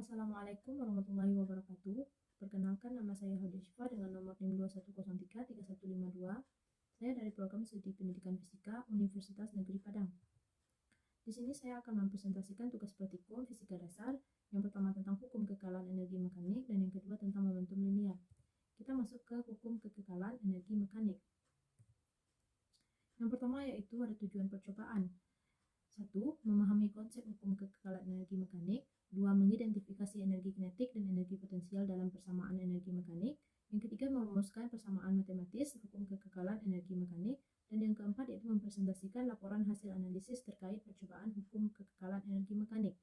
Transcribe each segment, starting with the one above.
Assalamualaikum warahmatullahi wabarakatuh. Perkenalkan, nama saya Hadi Syifa dengan nomor NIM 21033152. Saya dari program studi pendidikan fisika Universitas Negeri Padang. Di sini saya akan mempresentasikan tugas praktikum fisika dasar, yang pertama tentang hukum kekekalan energi mekanik dan yang kedua tentang momentum linear. Kita masuk ke hukum kekekalan energi mekanik. Yang pertama yaitu ada tujuan percobaan. 1. Memahami konsep hukum kekekalan energi mekanik. 2. Mengidentifikasi energi kinetik dan energi potensial dalam persamaan energi mekanik. Yang ketiga, merumuskan persamaan matematis hukum kekekalan energi mekanik. Dan yang keempat yaitu mempresentasikan laporan hasil analisis terkait percobaan hukum kekekalan energi mekanik.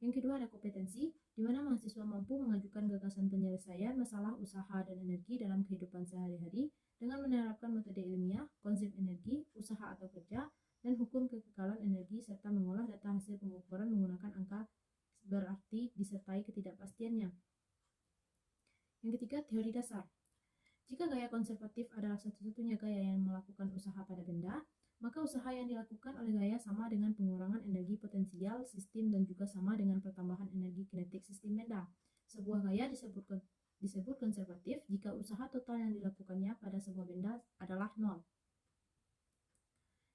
Yang kedua ada kompetensi, di mana mahasiswa mampu mengajukan gagasan penyelesaian masalah usaha dan energi dalam kehidupan sehari-hari dengan menerapkan metode ilmiah, konsep energi, usaha atau kerja, dan hukum kekekalan energi serta mengolah data hasil pengukuran menggunakan angka berarti disertai ketidakpastiannya. Yang ketiga, teori dasar. Jika gaya konservatif adalah satu-satunya gaya yang melakukan usaha pada benda, maka usaha yang dilakukan oleh gaya sama dengan pengurangan energi potensial sistem dan juga sama dengan pertambahan energi kinetik sistem benda. Sebuah gaya disebut konservatif jika usaha total yang dilakukannya pada sebuah benda adalah nol.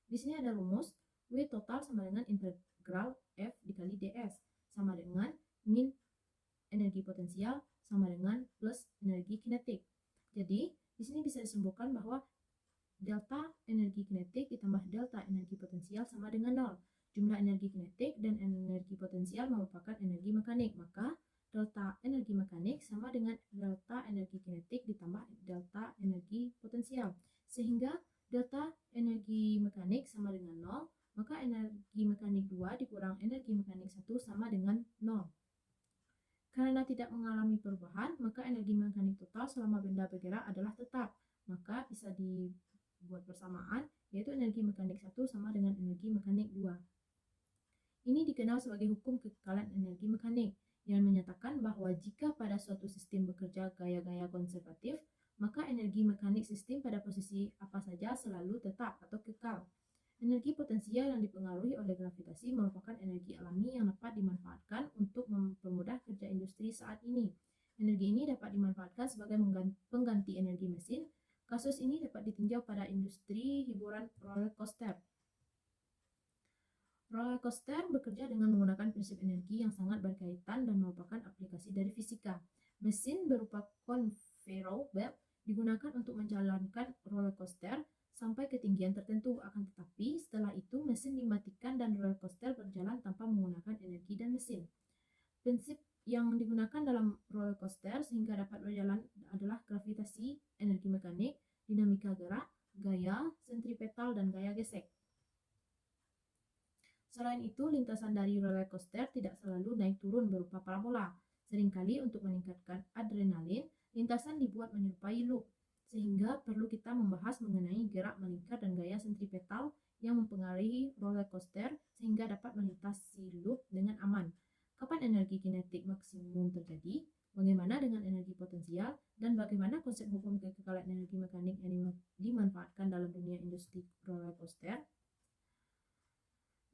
Di sini ada rumus, W total sama dengan integral F dikali ds, sama dengan min energi potensial sama dengan plus energi kinetik. Jadi, di sini bisa disimpulkan bahwa delta energi kinetik ditambah delta energi potensial sama dengan nol. Jumlah energi kinetik dan energi potensial merupakan energi mekanik, maka delta energi mekanik sama dengan delta energi kinetik ditambah delta energi potensial. Sehingga delta energi mekanik sama dengan 0, maka energi mekanik 2 dikurang energi mekanik 1 sama dengan 0. Karena tidak mengalami perubahan, maka energi mekanik total selama benda bergerak adalah tetap. Maka bisa dibuat persamaan, yaitu energi mekanik 1 sama dengan energi mekanik 2. Ini dikenal sebagai hukum kekekalan energi mekanik, yang menyatakan bahwa jika pada suatu sistem bekerja gaya-gaya konservatif, maka energi mekanik sistem pada posisi apa saja selalu tetap atau kekal. Energi potensial yang dipengaruhi oleh gravitasi merupakan energi alami yang dapat dimanfaatkan untuk mempermudah kerja industri saat ini. Energi ini dapat dimanfaatkan sebagai pengganti energi mesin. Kasus ini dapat ditinjau pada industri hiburan roller coaster. Roller coaster bekerja dengan menggunakan prinsip energi yang sangat berkaitan dan merupakan aplikasi dari fisika. Mesin berupa conveyor belt digunakan untuk menjalankan roller coaster sampai ketinggian tertentu, akan tetapi setelah itu mesin dimatikan dan roller coaster berjalan tanpa menggunakan energi dan mesin. Prinsip yang digunakan dalam roller coaster sehingga dapat berjalan adalah gravitasi, energi mekanik, dinamika gerak, gaya, sentripetal, dan gaya gesek. Selain itu, lintasan dari roller coaster tidak selalu naik turun berupa parabola. Seringkali untuk meningkatkan adrenalin, lintasan dibuat menyerupai loop, sehingga perlu kita membahas mengenai gerak melingkar dan gaya sentripetal yang mempengaruhi roller coaster sehingga dapat melintasi loop dengan aman. Kapan energi kinetik maksimum terjadi? Bagaimana dengan energi potensial? Dan bagaimana konsep hukum kekekalan energi mekanik yang dimanfaatkan dalam dunia industri roller coaster?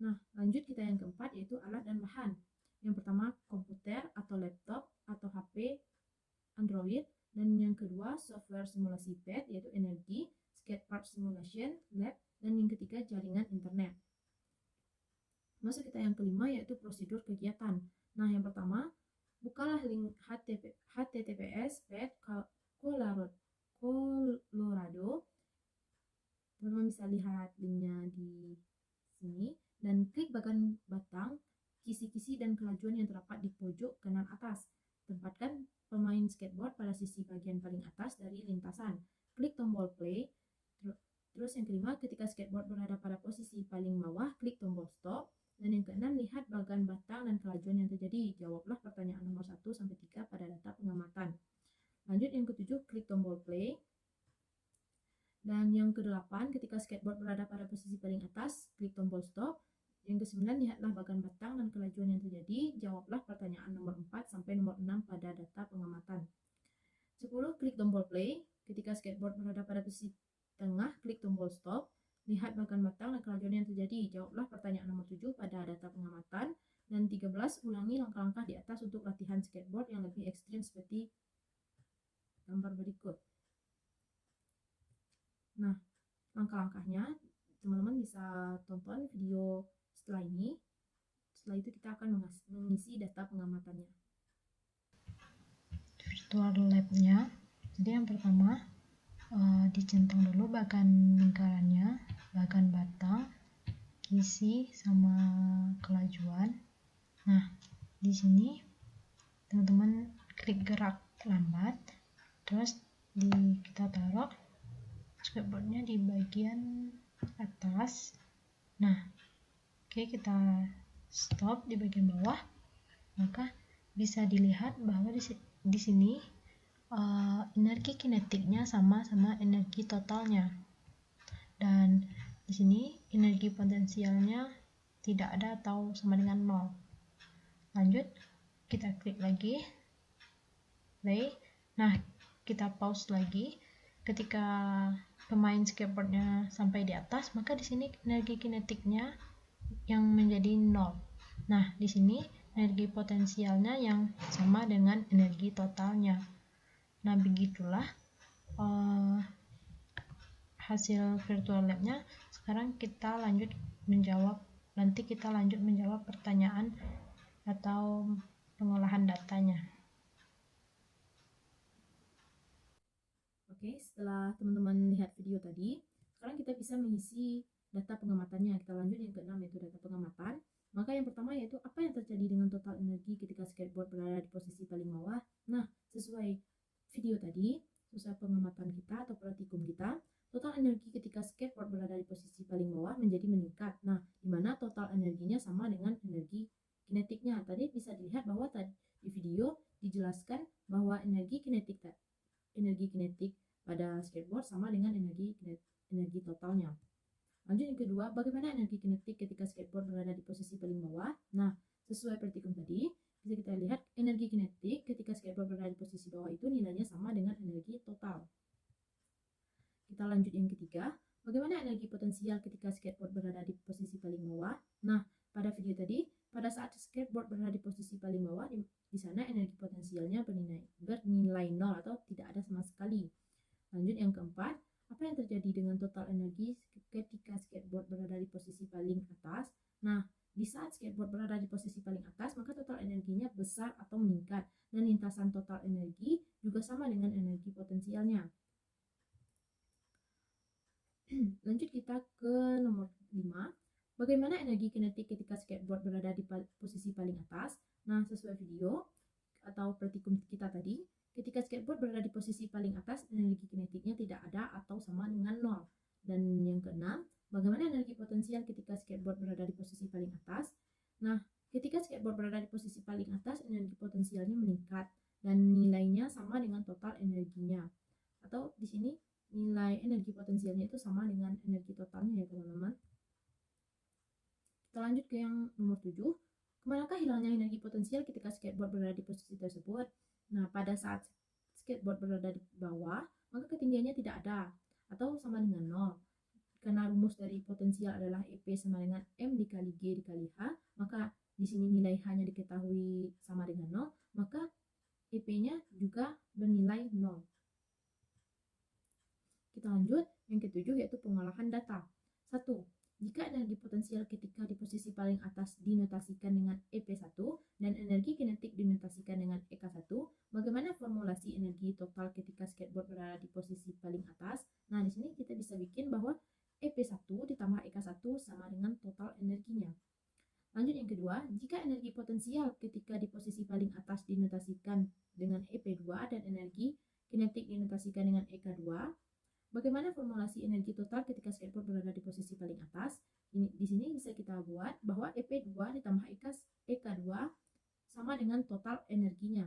Nah, lanjut kita yang keempat yaitu alat dan bahan. Yang pertama komputer atau laptop atau HP Android, dan yang kedua software simulasi pad yaitu energi, skatepark simulation lab, dan yang ketiga jaringan internet. Masuk kita yang kelima yaitu prosedur kegiatan. Nah, yang pertama, bukalah link https pad Colorado. Teman-teman bisa lihat linknya di sini dan klik bagian batang, kisi-kisi dan kelajuan yang terdapat di pojok kanan atas. Tempatkan pemain skateboard pada sisi bagian paling atas dari lintasan. Klik tombol play. Terus yang kelima, ketika skateboard berada pada posisi paling bawah, klik tombol stop. Dan yang keenam, lihat bagian batang dan kelajuan yang terjadi. Jawablah pertanyaan nomor 1-3 pada data pengamatan. Lanjut yang ketujuh, klik tombol play. Dan yang kedelapan, ketika skateboard berada pada posisi paling atas, klik tombol stop. Yang kesembilan, lihatlah bagian batang dan kelajuan yang terjadi. Jawablah pertanyaan nomor 4 nomor 6 pada data pengamatan. 10. Klik tombol play. Ketika skateboard berada pada posisi tengah, klik tombol stop. Lihat bagian batang dan kelajuan yang terjadi. Jawablah pertanyaan nomor 7 pada data pengamatan. Dan 13, ulangi langkah-langkah di atas untuk latihan skateboard yang lebih ekstrim seperti gambar berikut. Nah, langkah-langkahnya teman-teman bisa tonton video setelah ini. Setelah itu kita akan mengisi data pengamatannya. Virtual lab-nya. Jadi yang pertama dicentang dulu bagan lingkarannya, bagan batang, isi sama kelajuan. Nah, di sini teman-teman klik gerak lambat, terus kita taruh skateboardnya di bagian atas. Nah, oke, kita stop di bagian bawah, maka bisa dilihat bahwa di sini energi kinetiknya sama energi totalnya, dan di sini energi potensialnya tidak ada atau sama dengan 0. Lanjut, kita klik lagi play. Nah, kita pause lagi. Ketika pemain skateboardnya sampai di atas, maka di sini energi kinetiknya yang menjadi 0. Nah, di sini energi potensialnya yang sama dengan energi totalnya. Nah, begitulah hasil virtual lab-nya. Sekarang kita lanjut menjawab pertanyaan atau pengolahan datanya. Oke, setelah teman-teman lihat video tadi, sekarang kita bisa mengisi data pengamatannya. Kita lanjut yang ke-6, yaitu data pengamatan. Maka yang pertama yaitu apa yang terjadi dengan total energi ketika skateboard berada di posisi paling bawah. Nah, sesuai video tadi, sesuai pengamatan kita atau praktikum kita, total energi ketika skateboard berada di posisi paling bawah menjadi meningkat. Nah, di mana total energinya sama dengan energi kinetiknya. Tadi bisa dilihat bahwa di video dijelaskan bahwa energi kinetik pada skateboard sama dengan energi totalnya. Lanjut yang kedua, bagaimana energi kinetik ketika skateboard berada di posisi paling bawah? Nah, sesuai praktikum tadi, bisa kita lihat energi kinetik ketika skateboard berada di posisi bawah itu nilainya sama dengan energi total. Kita lanjut yang ketiga, bagaimana energi potensial ketika skateboard berada di posisi paling bawah? Nah, pada video tadi, pada saat skateboard berada di posisi paling bawah, di sana energi potensialnya bernilai 0 atau tidak ada sama sekali. Lanjut yang keempat, apa yang terjadi dengan total energi ketika skateboard berada di posisi paling atas? Nah, di saat skateboard berada di posisi paling atas, maka total energinya besar atau meningkat, dan lintasan total energi juga sama dengan energi potensialnya. Lanjut kita ke nomor 5. Bagaimana energi kinetik ketika skateboard berada di posisi paling atas? Nah, sesuai video atau praktikum kita tadi, ketika skateboard berada di posisi paling atas, energi kinetiknya tidak ada atau sama dengan 0. Dan yang keenam, bagaimana energi potensial ketika skateboard berada di posisi paling atas? Nah, ketika skateboard berada di posisi paling atas, energi potensialnya meningkat dan nilainya sama dengan total energinya. Atau di sini nilai energi potensialnya itu sama dengan energi totalnya ya teman-teman. Kita lanjut ke yang nomor 7. Kemanakah hilangnya energi potensial ketika skateboard berada di posisi tersebut? Nah, pada saat skateboard berada di bawah, maka ketinggiannya tidak ada atau sama dengan 0. Karena rumus dari potensial adalah EP sama dengan M dikali G dikali H, maka di sini nilai H-nya diketahui sama dengan 0, maka EP-nya juga bernilai 0. Kita lanjut yang ketujuh, yaitu pengolahan data. 1. Jika energi potensial ketika di posisi paling atas dinotasikan dengan EP1 dan energi kinetik dinotasikan dengan EK1, bagaimana formulasi energi total ketika skateboard berada di posisi paling atas? Nah, di sini kita bisa bikin bahwa EP1 ditambah EK1 sama dengan total energinya. Lanjut yang kedua, jika energi potensial ketika di posisi paling atas dinotasikan dengan EP2 dan energi kinetik dinotasikan dengan EK2, bagaimana formulasi energi total ketika skateboard berada di posisi paling atas? Di sini bisa kita buat bahwa EP2 ditambah EK2 sama dengan total energinya.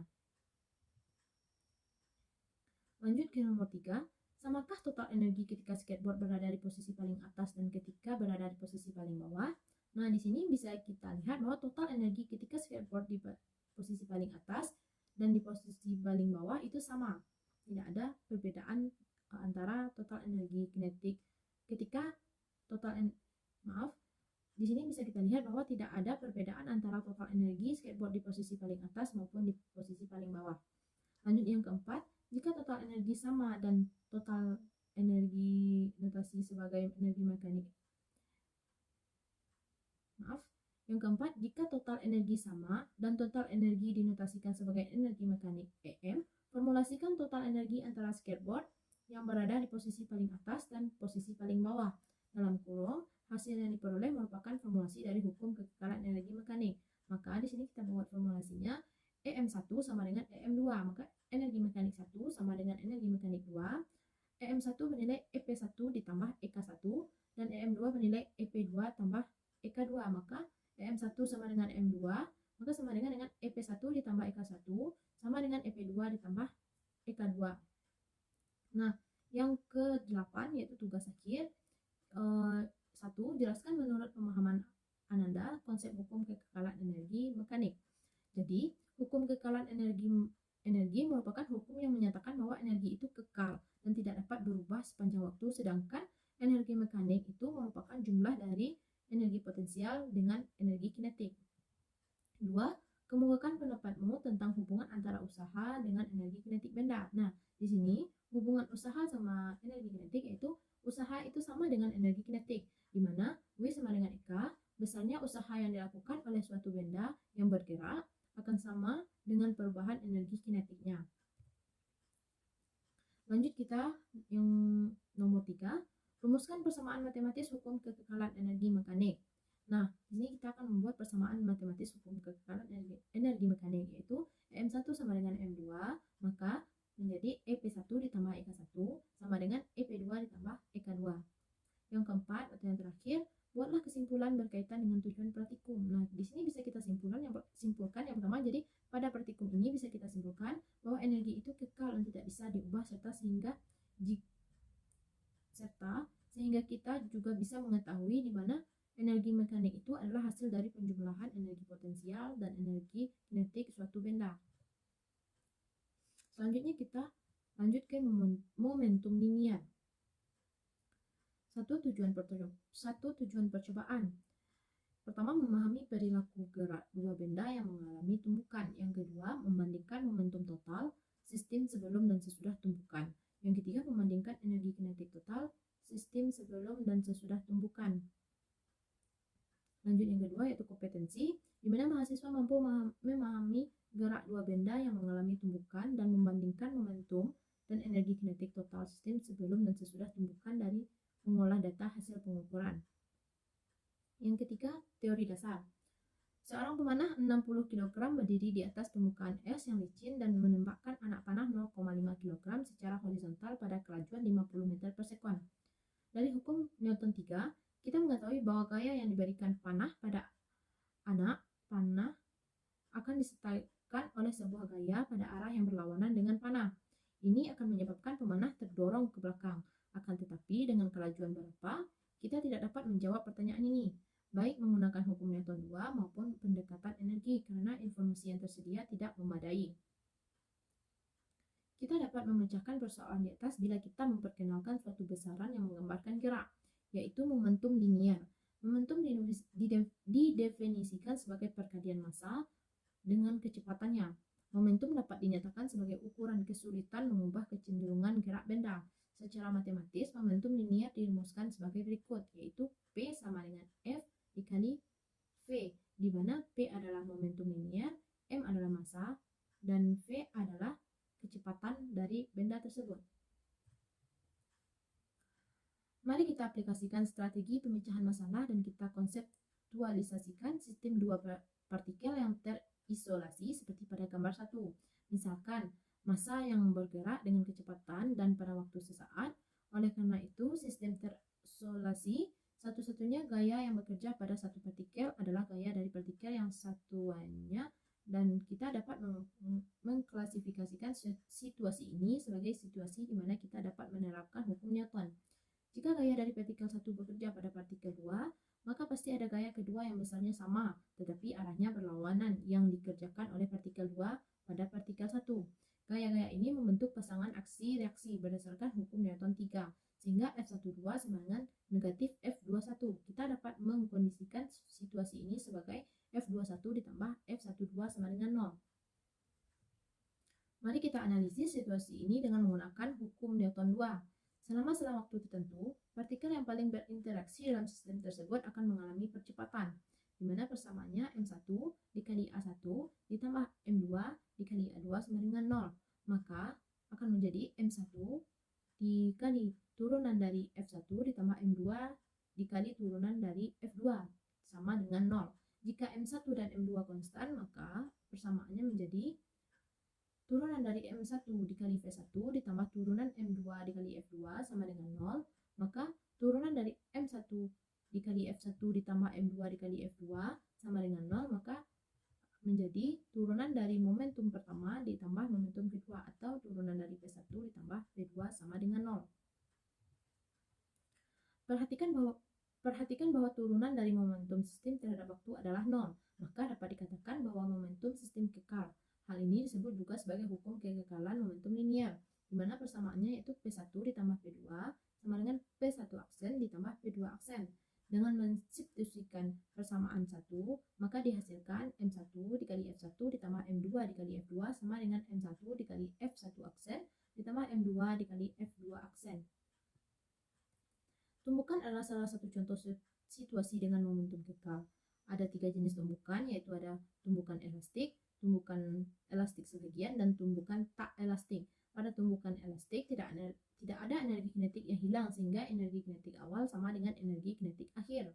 Lanjut ke nomor 3. Samakah total energi ketika skateboard berada di posisi paling atas dan ketika berada di posisi paling bawah? Nah, di sini bisa kita lihat bahwa total energi ketika skateboard di posisi paling atas dan di posisi paling bawah itu sama. Tidak ada perbedaan antara total energi kinetik ketika di sini bisa kita lihat bahwa tidak ada perbedaan antara total energi posisi paling atas maupun di posisi paling bawah. Lanjut yang keempat, jika total energi sama dan total energi notasi sebagai energi mekanik. Yang keempat, jika total energi sama dan total energi dinotasikan sebagai energi mekanik EM, formulasikan total energi antara skateboard yang berada di posisi paling atas dan posisi paling bawah. Dalam kurung, hasil yang diperoleh merupakan formulasi dari hukum kekekalan energi mekanik. Maka di sini kita buat formulasinya EM1 sama dengan EM2. Maka energi mekanik 1 sama dengan energi mekanik 2. EM1 bernilai EP1 ditambah EK1 dan EM2 bernilai EP2 tambah EK2. Maka EM1 sama dengan EM2, maka sama dengan EP1 ditambah EK1 sama dengan EP2 ditambah EK2. Nah, yang ke-8 yaitu tugas akhir. 1. Jelaskan menurut pemahaman Ananda konsep hukum kekekalan energi mekanik. Jadi, hukum kekekalan energi merupakan hukum yang menyatakan bahwa energi itu kekal dan tidak dapat berubah sepanjang waktu, sedangkan energi mekanik itu merupakan jumlah dari energi potensial dengan energi kinetik. 2. Kemukakan pendapatmu tentang hubungan antara usaha dengan energi kinetik benda. Nah, di sini hubungan usaha sama energi kinetik yaitu usaha itu sama dengan energi kinetik, di mana W sama dengan EK, besarnya usaha yang dilakukan oleh suatu benda yang bergerak akan sama dengan perubahan energi kinetiknya. Lanjut kita yang nomor 3. Rumuskan persamaan matematis hukum kekekalan energi mekanik. Nah, di sini kita akan membuat persamaan matematis hukum kekekalan energi mekanik, yaitu EM1 sama dengan EM2, maka menjadi EP1 ditambah EK1 sama dengan EP2 ditambah EK2. Yang keempat atau yang terakhir, buatlah kesimpulan berkaitan dengan tujuan praktikum. Nah, di sini bisa kita simpulkan yang pertama, jadi pada praktikum ini bisa kita simpulkan bahwa energi itu kekal dan tidak bisa diubah sehingga kita juga bisa mengetahui di mana energi mekanik itu adalah hasil dari penjumlahan energi potensial dan energi kinetik suatu benda. Selanjutnya kita lanjut ke momentum linier. 1. Tujuan percobaan. Pertama, memahami perilaku gerak dua benda yang mengalami tumbukan. Yang kedua, membandingkan momentum total sistem sebelum dan sesudah tumbukan. Yang ketiga, membandingkan energi kinetik total sistem sebelum dan sesudah tumbukan. Lanjut yang kedua yaitu kompetensi, di mana mahasiswa mampu memahami gerak dua benda yang mengalami tumbukan dan membandingkan momentum dan energi kinetik total sistem sebelum dan sesudah tumbukan dari mengolah data hasil pengukuran. Yang ketiga, teori dasar. Seorang pemanah 60 kg berdiri di atas permukaan es yang licin dan menembakkan anak panah 0,5 kg secara horizontal pada kelajuan 50 meter per sekon. Dari hukum Newton 3, kita mengetahui bahwa gaya yang diberikan panah pada anak panah akan disertakan oleh sebuah gaya pada arah yang berlawanan dengan panah. Ini akan menyebabkan pemanah terdorong ke belakang. Akan tetapi dengan kelajuan berapa, kita tidak dapat menjawab pertanyaan ini, baik menggunakan hukum Newton 2 maupun pendekatan energi, karena informasi yang tersedia tidak memadai. Kita dapat memecahkan persoalan di atas bila kita memperkenalkan suatu besaran yang menggambarkan gerak, yaitu momentum linier. Momentum didefinisikan sebagai perkalian massa dengan kecepatannya. Momentum dapat dinyatakan sebagai ukuran kesulitan mengubah kecenderungan gerak benda. Secara matematis, momentum linier dirumuskan sebagai berikut, yaitu P sama dengan F dikali V, di mana P adalah momentum linier, M adalah massa, dan V adalah kecepatan dari benda tersebut. Mari kita aplikasikan strategi pemecahan masalah dan kita konseptualisasikan sistem dua partikel yang terisolasi seperti pada gambar 1. Misalkan, massa yang bergerak dengan kecepatan dan pada waktu sesaat. Oleh karena itu, sistem terisolasi satu-satunya gaya yang bekerja pada satu partikel adalah gaya dari partikel yang satuannya, dan kita dapat mengklasifikasikan situasi ini sebagai situasi di mana kita dapat menerapkan hukum Newton. Jika gaya dari partikel 1 bekerja pada partikel 2, maka pasti ada gaya kedua yang besarnya sama, tetapi arahnya berlawanan yang dikerjakan oleh partikel 2 pada partikel 1. Gaya-gaya ini membentuk pasangan aksi reaksi berdasarkan hukum Newton 3, sehingga F12 sama dengan negatif F21. Kita dapat mengkondisikan situasi ini sebagai F21 ditambah F12 sama dengan dengan 0. Mari kita analisis situasi ini dengan menggunakan hukum Newton 2. Selama waktu tertentu, partikel yang paling berinteraksi dalam sistem tersebut akan mengalami percepatan, di mana persamaannya M1 dikali A1 ditambah M2 dikali A2 sama dengan 0. Maka akan menjadi M1 dikali turunan dari F1 ditambah M2 dikali turunan dari F2 sama dengan 0. Jika M1 dan M2 konstan, maka persamaannya menjadi turunan dari M1 dikali V1 ditambah turunan M2 dikali F2 sama dengan 0, maka turunan dari M1 dikali F1 ditambah M2 dikali F2 sama dengan 0, maka menjadi turunan dari momentum pertama ditambah momentum kedua, atau turunan dari V1 ditambah V2 sama dengan 0. Perhatikan bahwa turunan dari momentum sistem terhadap waktu adalah 0, maka dapat dikatakan bahwa momentum sistem kekal. Hal ini disebut juga sebagai hukum kekekalan momentum linier, di mana persamaannya yaitu P1 ditambah P2 sama dengan P1 aksen ditambah P2 aksen. Dengan mensubstitusikan persamaan 1, maka dihasilkan M1 dikali F1 ditambah M2 dikali F2 sama dengan M1 dikali F1 aksen ditambah M2 dikali F2 aksen. Tumbukan adalah salah satu contoh situasi dengan momentum kekal. Ada 3 jenis tumbukan, yaitu ada tumbukan elastik, tumbukan elastik sebagian, dan tumbukan tak elastik. Pada tumbukan elastik tidak ada energi kinetik yang hilang, sehingga energi kinetik awal sama dengan energi kinetik akhir.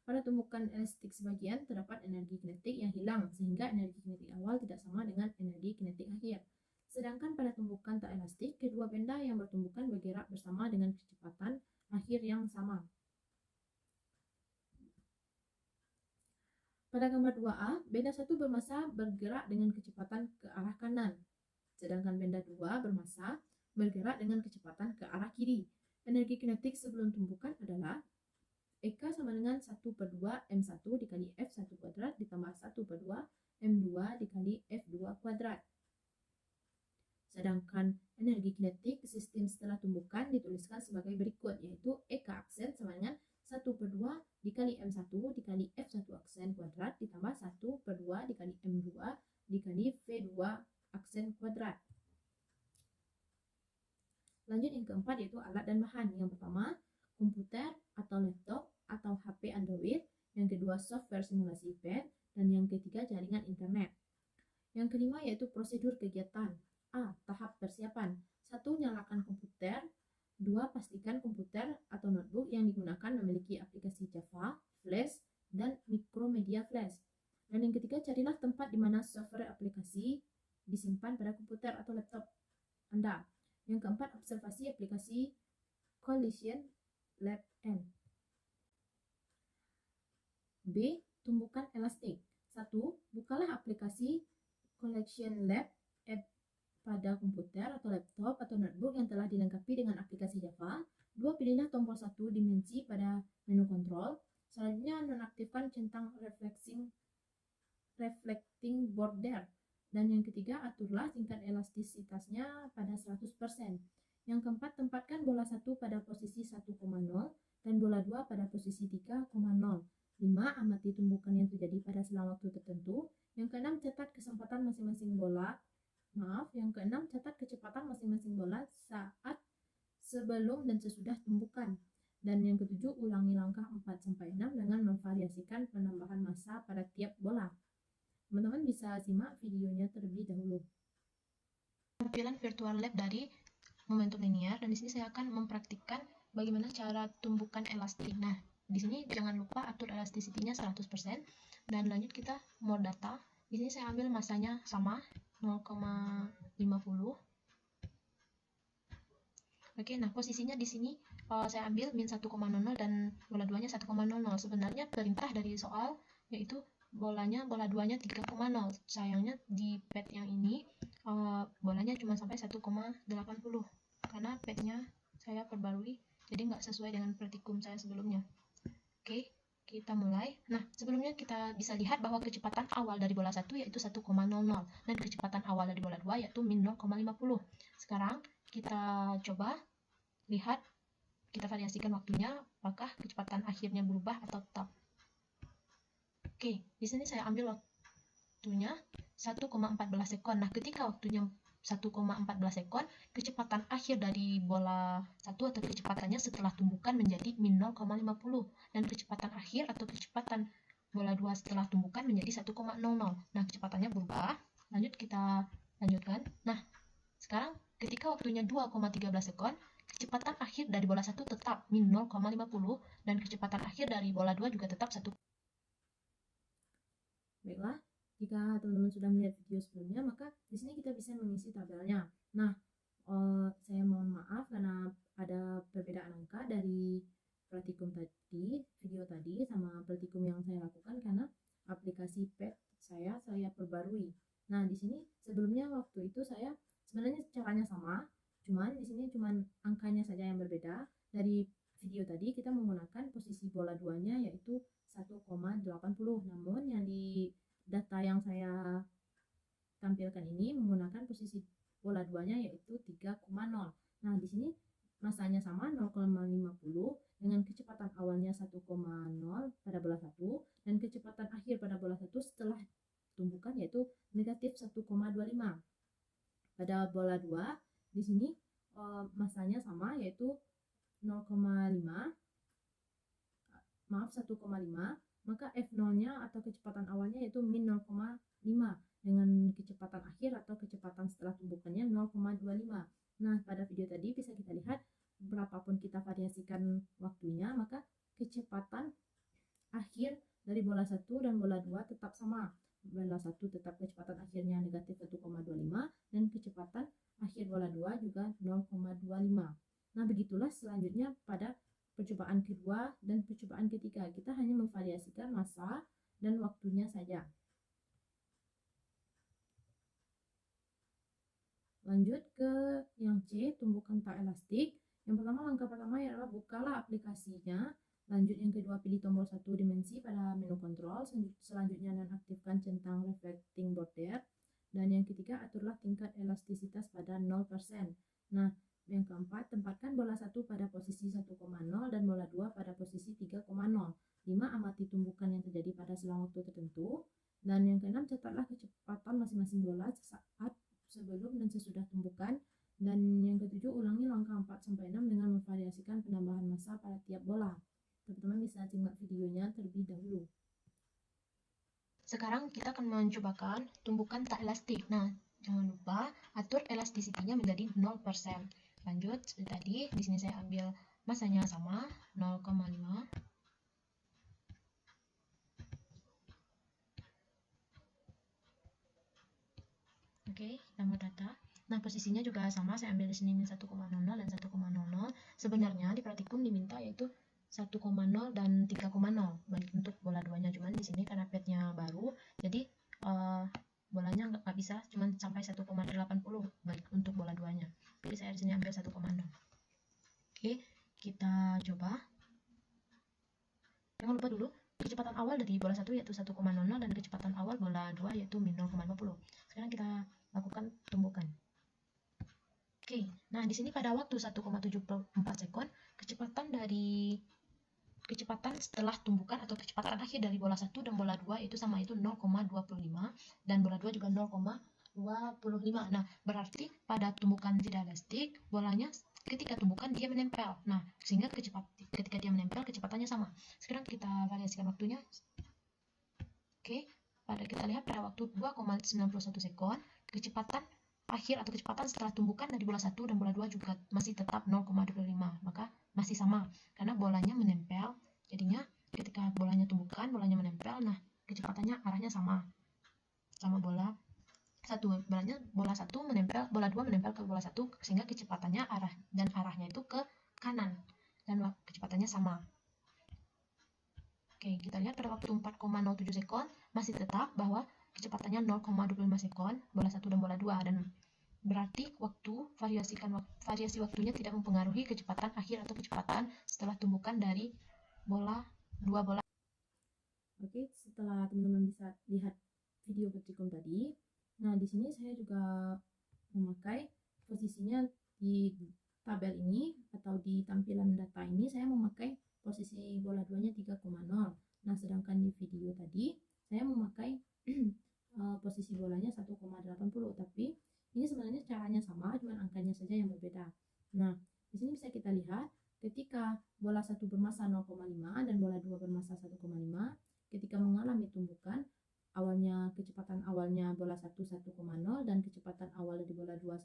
Pada tumbukan elastik sebagian terdapat energi kinetik yang hilang, sehingga energi kinetik awal tidak sama dengan energi kinetik akhir. Sedangkan pada tumbukan tak elastik, kedua benda yang bertumbukan bergerak bersama dengan kecepatan akhir yang sama. Pada gambar 2A, benda 1 bermassa bergerak dengan kecepatan ke arah kanan, sedangkan benda 2 bermassa bergerak dengan kecepatan ke arah kiri. Energi kinetik sebelum tumbukan adalah EK sama dengan 1/2 M1 dikali F1 kuadrat ditambah 1/2 M2 dikali F2 kuadrat. Sedangkan energi kinetik sistem setelah tumbukan dituliskan sebagai berikut, yaitu EK aksen sama dengan 1/2 dikali M1 dikali F1 aksen kuadrat ditambah 1/2 dikali M2 dikali V2 aksen kuadrat. Lanjut yang keempat, yaitu alat dan bahan. Yang pertama, komputer atau laptop atau HP Android. Yang kedua, software simulasi pad. Dan yang ketiga, jaringan internet. Yang kelima, yaitu prosedur kegiatan. A. Tahap persiapan. 1. Nyalakan komputer. 2. Pastikan komputer atau notebook yang digunakan memiliki aplikasi Java, Flash, dan Micromedia Flash. Dan yang ketiga, carilah tempat di mana software aplikasi disimpan pada komputer atau laptop Anda. Yang keempat, observasi aplikasi Collision Lab N. B. Tumbukan elastik. 1. Bukalah aplikasi Collision Lab App pada komputer atau laptop atau notebook yang telah dilengkapi dengan aplikasi Java. 2. Pilihlah tombol 1 dimensi pada menu kontrol. Selanjutnya, nonaktifkan centang reflecting border. Dan yang ketiga, aturlah tingkat elastisitasnya pada 100%. Yang keempat, tempatkan bola 1 pada posisi 1,0 dan bola 2 pada posisi 3,0. 5. Amati tumbukan yang terjadi pada selang waktu tertentu. Yang keenam, catat kesempatan masing-masing bola. Yang keenam, catat kecepatan masing-masing bola saat sebelum dan sesudah tumbukan. Dan yang ketujuh, ulangi langkah 4-6 dengan memvariasikan penambahan massa pada tiap bola. Teman-teman bisa simak videonya terlebih dahulu. Tampilan virtual lab dari momentum linear, dan di sini saya akan mempraktikkan bagaimana cara tumbukan elastik. Nah, di sini jangan lupa atur elasticity-nya 100%. Dan lanjut kita more data. Di sini saya ambil masanya sama 0,50. Oke, nah posisinya di sini saya ambil min 1,00 dan bola 2-nya 1,00. Sebenarnya perintah dari soal yaitu bola 2-nya 3,0. Sayangnya di pad yang ini bolanya cuma sampai 1,80 karena padnya saya perbarui, jadi nggak sesuai dengan praktikum saya sebelumnya. Oke, kita mulai. Nah, sebelumnya kita bisa lihat bahwa kecepatan awal dari bola 1 yaitu 1,00 dan kecepatan awal dari bola 2 yaitu min 0,50. Sekarang kita coba lihat, kita variasikan waktunya, apakah kecepatan akhirnya berubah atau tetap. Oke, di sini saya ambil waktunya 1,14 sekon. Nah, ketika waktunya 1,14 sekon, kecepatan akhir dari bola satu atau kecepatannya setelah tumbukan menjadi min 0,50 dan kecepatan akhir atau kecepatan bola 2 setelah tumbukan menjadi 1,00. Nah, kecepatannya berubah. Lanjut kita lanjutkan. Nah, sekarang ketika waktunya 2,13 sekon, kecepatan akhir dari bola 1 tetap min 0,50 dan kecepatan akhir dari bola 2 juga tetap 1. Baiklah, jika teman-teman sudah melihat video sebelumnya, maka di sini kita bisa mengisi tabelnya. Nah, saya mohon maaf karena ada perbedaan angka dari praktikum tadi, video tadi, sama praktikum yang saya lakukan karena aplikasi pad saya perbarui. Nah, di sini sebelumnya waktu itu saya sebenarnya caranya sama, cuman di sini cuman angkanya saja yang berbeda. Dari video tadi kita menggunakan posisi bola duanya yaitu 1,80, namun yang di data yang saya tampilkan ini menggunakan posisi bola duanya yaitu 3,0. Nah, di sini masanya sama 0,50 dengan kecepatan awalnya 1,0 pada bola 1 dan kecepatan akhir pada bola 1 setelah tumbukan yaitu negatif 1,25. Pada bola 2 di sini masanya sama yaitu 0,5 maaf 1,5, maka F0-nya atau kecepatan awalnya yaitu min 0,5 dengan kecepatan akhir atau kecepatan setelah tumbukannya 0,25. Nah, pada video tadi bisa kita lihat berapapun kita variasikan waktunya, maka kecepatan akhir dari bola 1 dan bola 2 tetap sama. Bola 1 tetap kecepatan akhirnya negatif 1,25 dan kecepatan akhir bola 2 juga 0,25. Nah, begitulah selanjutnya pada percobaan kedua dan percobaan ketiga. Kita hanya memvariasikan massa dan waktunya saja. Lanjut ke yang C, tumbukan tak elastik. Yang pertama, langkah pertama adalah bukalah aplikasinya. Lanjut yang kedua, pilih tombol 1 dimensi pada menu kontrol. Selanjutnya nonaktifkan centang reflecting border. Dan yang ketiga, aturlah tingkat elastisitas pada 0%. Nah, yang keempat, tempatkan bola 1 pada posisi 1,0 dan bola 2 pada posisi 3,0. 5. Amati tumbukan yang terjadi pada selang waktu tertentu. Dan yang keenam, catatlah kecepatan masing-masing bola saat sebelum dan sesudah tumbukan. Dan yang ketujuh, ulangi langkah 4-6 dengan memvariasikan penambahan massa pada tiap bola. Teman-teman bisa simak videonya terlebih dahulu. Sekarang kita akan mencobakan tumbukan tak elastik. Nah, jangan lupa atur elastisitinya menjadi 0%. Lanjut, seperti tadi, di sini saya ambil masanya sama, 0,5. Oke, tambah data. Nah, posisinya juga sama, saya ambil di sini min 1,00 dan 1,00. Sebenarnya di praktikum diminta yaitu 1,0 dan 3,0 baik untuk bola duanya, cuman di sini karena padnya baru, jadi bolanya nggak bisa, cuman sampai 1,80 baik untuk bola duanya. Jadi saya di sini ambil 1,0. Oke, kita coba. Jangan lupa dulu kecepatan awal dari bola 1 yaitu 1,00 dan kecepatan awal bola 2 yaitu min 0,50. Sekarang kita lakukan tumbukan. Oke, nah di sini pada waktu 1,74 sekon, kecepatan setelah tumbukan atau kecepatan akhir dari bola 1 dan bola 2 itu sama, itu 0,25 dan bola 2 juga 0,25. Nah, berarti pada tumbukan tidak elastik, bolanya ketika tumbukan dia menempel. Nah, sehingga ketika dia menempel kecepatannya sama. Sekarang kita variasikan waktunya. Oke, kita lihat pada waktu 2,91 sekon, kecepatan akhir atau kecepatan setelah tumbukan dari bola 1 dan bola 2 juga masih tetap 0,25, maka masih sama karena bolanya menempel. Jadinya ketika bolanya tumbukan, bolanya menempel, nah kecepatannya arahnya sama bola 1. Berarti bola 1 menempel, bola 2 menempel ke bola 1 sehingga kecepatannya arahnya itu ke kanan dan kecepatannya sama. Oke, kita lihat pada waktu 4,07 sekon masih tetap bahwa kecepatannya 0,25 sekon bola 1 dan bola 2, dan berarti variasi waktunya tidak mempengaruhi kecepatan akhir atau kecepatan setelah tumbukan dari dua bola. Oke, setelah teman-teman bisa lihat video praktikum tadi, nah di sini saya juga memakai posisinya di tabel ini atau di tampilan data ini saya memakai posisi bola 2-nya 3,0. Nah, sedangkan di video tadi saya memakai posisi bolanya 1,80, tapi ini sebenarnya caranya sama, cuma angkanya saja yang berbeda. Nah, di sini bisa kita lihat ketika bola 1 bermassa 0,5 dan bola 2 bermassa 1,5, ketika mengalami tumbukan, kecepatan awalnya bola 1 1,0 dan kecepatan awal dari bola 2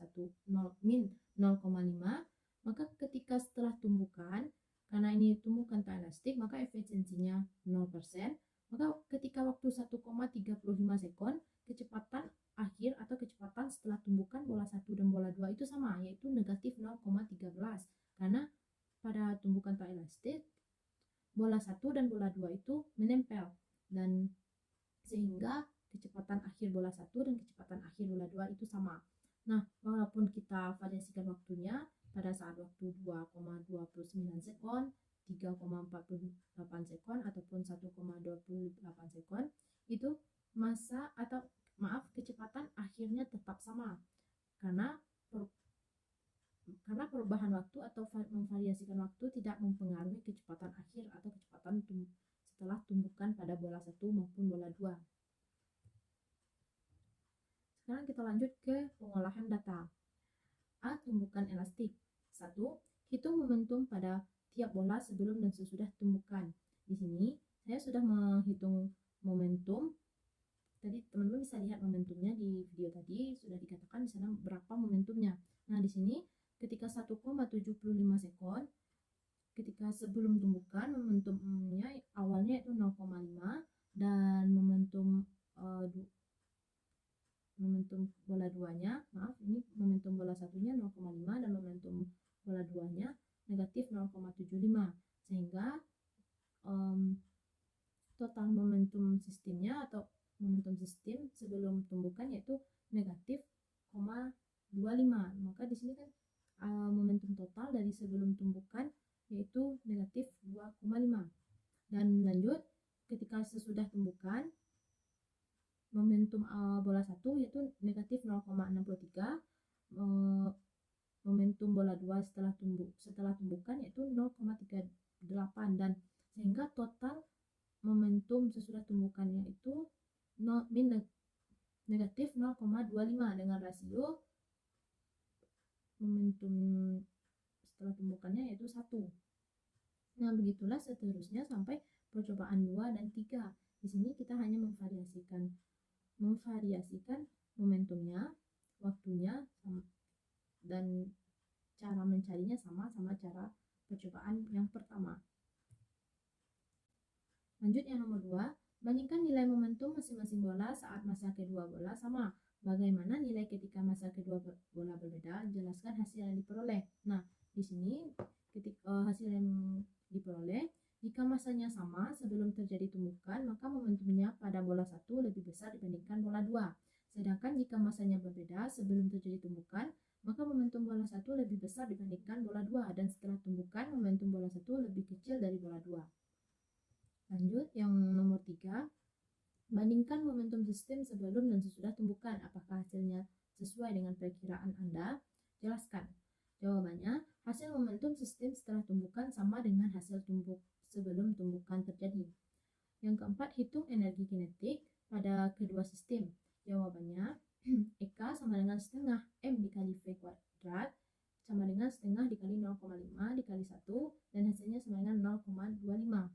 min 0,5, maka ketika setelah tumbukan, karena ini tumbukan tak elastik, maka efisiensinya 0%. Maka ketika waktu 1,35 sekon, kecepatan akhir atau kecepatan setelah tumbukan bola 1 dan bola 2 itu sama, yaitu negatif 0,13. Karena pada tumbukan tak elastik, bola 1 dan bola 2 itu menempel, dan sehingga kecepatan akhir bola 1 dan kecepatan akhir bola 2 itu sama. Nah, walaupun kita variasikan waktunya pada saat waktu 2,29 sekon, 3,48 sekon, ataupun 1,28 sekon, itu kecepatan akhirnya tetap sama. Karena perubahan waktu atau memvariasikan waktu tidak mempengaruhi kecepatan akhir atau kecepatan setelah tumbukan pada bola 1 maupun bola 2. Sekarang kita lanjut ke pengolahan data. A. Tumbukan elastik. 1. Hitung momentum pada tiap bola sebelum dan sesudah tumbukan. Di sini saya sudah menghitung momentum. Tadi teman-teman bisa lihat momentumnya di video tadi, sudah dikatakan di sana berapa momentumnya. Nah, di sini ketika 1,75 sekon, ketika sebelum tumbukan, momentumnya awalnya itu 0,5, dan momentum bola 2-nya, ini momentum bola 1-nya 0,5 dan momentum bola 2-nya negatif 0,75, sehingga total momentum sistemnya atau momentum sistem sebelum tumbukan yaitu negatif 0,25. Maka di sini kan momentum total dari sebelum tumbukan yaitu negatif 2,5. Dan lanjut, ketika sesudah tumbukan, momentum bola 1 yaitu negatif 0,63, momentum bola 2 setelah tumbukan yaitu 0,38, dan sehingga total momentum sesudah tumbukannya itu negatif 0,25 dengan rasio momentum setelah tumbukannya yaitu 1. Nah, begitulah seterusnya sampai percobaan 2 dan 3. Di sini kita hanya memvariasikan momentumnya, waktunya, dan cara mencarinya sama cara percobaan yang pertama. Lanjut yang nomor 2, bandingkan nilai momentum masing-masing bola saat massa kedua bola sama. Bagaimana nilai ketika massa kedua bola berbeda? Jelaskan hasil yang diperoleh. Nah, di sini hasil yang diperoleh, jika massanya sama sebelum terjadi tumbukan, maka momentumnya pada bola 1 lebih besar dibandingkan bola 2. Sedangkan jika massanya berbeda sebelum terjadi tumbukan, maka momentum bola 1 lebih besar dibandingkan bola 2, dan setelah tumbukan, momentum bola 1 lebih kecil dari bola 2. Lanjut, yang nomor 3, bandingkan momentum sistem sebelum dan sesudah tumbukan. Apakah hasilnya sesuai dengan perkiraan Anda? Jelaskan. Jawabannya, hasil momentum sistem setelah tumbukan sama dengan hasil sebelum tumbukan terjadi. Yang keempat, hitung energi kinetik pada kedua sistem. Jawabannya, EK sama dengan setengah M dikali V kuadrat sama dengan setengah dikali 0,5 dikali 1, dan hasilnya sama dengan 0,25.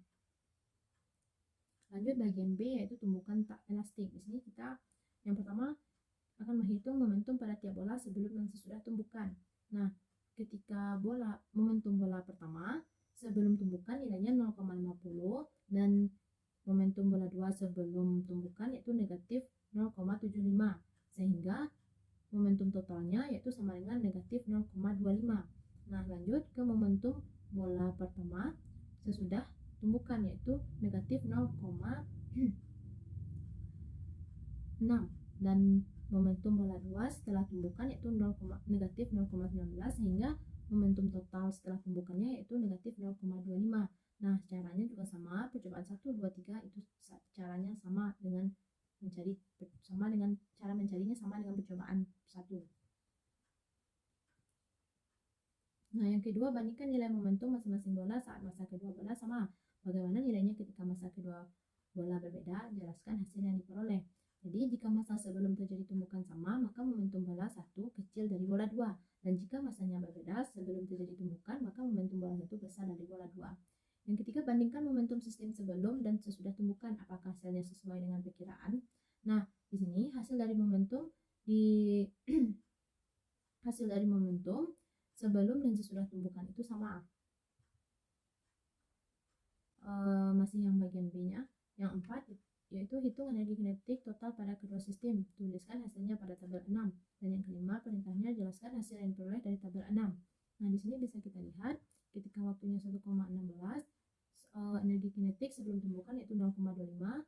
Lanjut bagian B, yaitu tumbukan tak elastik. Di sini kita yang pertama akan menghitung momentum pada tiap bola sebelum dan sesudah tumbukan. Nah, ketika momentum bola pertama sebelum tumbukan nilainya 0,50, dan momentum bola 2 sebelum tumbukan yaitu negatif 0,75, sehingga momentum totalnya yaitu sama dengan negatif 0,25. Nah, lanjut ke momentum bola pertama sesudah tumbukan yaitu negatif 0,6, dan momentum bola 2 setelah tumbukan yaitu negatif 0,19, sehingga momentum total setelah tumbukannya yaitu negatif 0,25. Nah, caranya juga sama, percobaan 1, 2, 3 itu caranya sama dengan cara mencarinya sama dengan percobaan 1. Nah, yang kedua, bandingkan nilai momentum masing-masing bola saat massa kedua bola sama. Bagaimana nilainya ketika massa kedua bola berbeda? Jelaskan hasil yang diperoleh. Jadi jika massa sebelum terjadi tumbukan sama, maka momentum bola 1 kecil dari bola 2. Dan jika massanya berbeda sebelum terjadi tumbukan, maka momentum bola 1 besar dari bola 2. Yang ketiga, bandingkan momentum sistem sebelum dan sesudah tumbukan. Apakah hasilnya sesuai dengan perkiraan? Nah, di sini hasil dari momentum sebelum dan sesudah tumbukan itu sama. Masih yang bagian B-nya. Yang 4 yaitu hitung energi kinetik total pada kedua sistem. Tuliskan hasilnya pada tabel 6. Dan yang kelima, perintahnya jelaskan hasil yang diperoleh dari tabel 6. Nah, di sini bisa kita lihat ketika waktunya 1,16, energi kinetik sebelum tumbukan yaitu 0,25.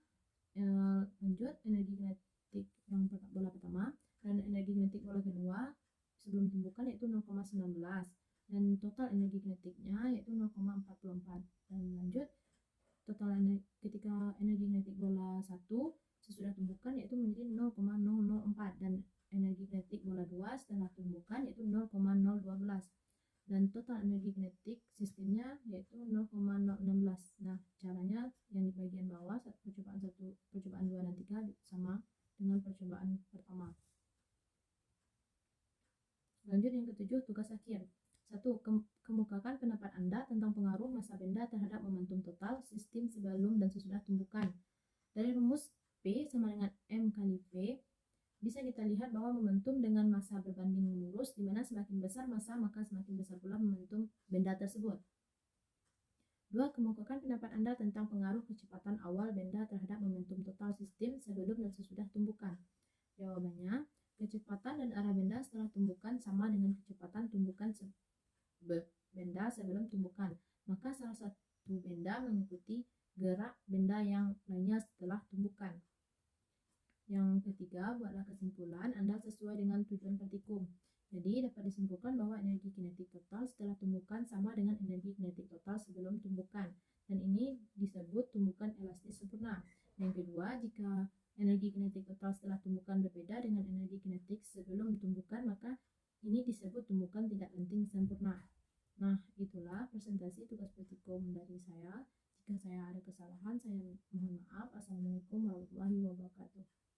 Lanjut, energi kinetik yang bola pertama dan energi kinetik bola kedua sebelum tumbukan yaitu 0,19. Dan total energi kinetiknya yaitu 0,44. Dan lanjut, total ketika energi kinetik bola 1 sesudah tumbukan yaitu menjadi 0,004 dan energi kinetik bola 2 setelah tumbukan yaitu 0,012 dan total energi kinetik sistemnya yaitu 0,016. Nah, caranya yang di bagian bawah percobaan 2 dan 3 sama dengan percobaan pertama. Lanjut yang ketujuh, tugas akhir. 1. Kemukakan pendapat Anda tentang pengaruh massa benda terhadap momentum total sistem sebelum dan sesudah tumbukan. Dari rumus P sama dengan M kali V, bisa kita lihat bahwa momentum dengan massa berbanding lurus, di mana semakin besar massa maka semakin besar pula momentum benda tersebut. 2. Kemukakan pendapat Anda tentang pengaruh kecepatan awal benda terhadap momentum total sistem sebelum dan sesudah tumbukan. Jawabannya, kecepatan dan arah benda setelah tumbukan sama dengan kecepatan tumbukan benda sebelum tumbukan, maka salah satu benda mengikuti gerak benda yang lainnya setelah tumbukan. Yang ketiga, buatlah kesimpulan Anda sesuai dengan tujuan praktikum. Jadi dapat disimpulkan bahwa energi kinetik total setelah tumbukan sama dengan energi kinetik total sebelum tumbukan, dan ini disebut tumbukan elastis sempurna. Yang kedua, jika energi kinetik total setelah tumbukan berbeda dengan energi kinetik sebelum tumbukan, maka ini disebut tumbukan tidak penting sempurna. Nah, itulah presentasi tugas praktikum dari saya. Jika saya ada kesalahan, saya mohon maaf. Assalamualaikum warahmatullahi wabarakatuh.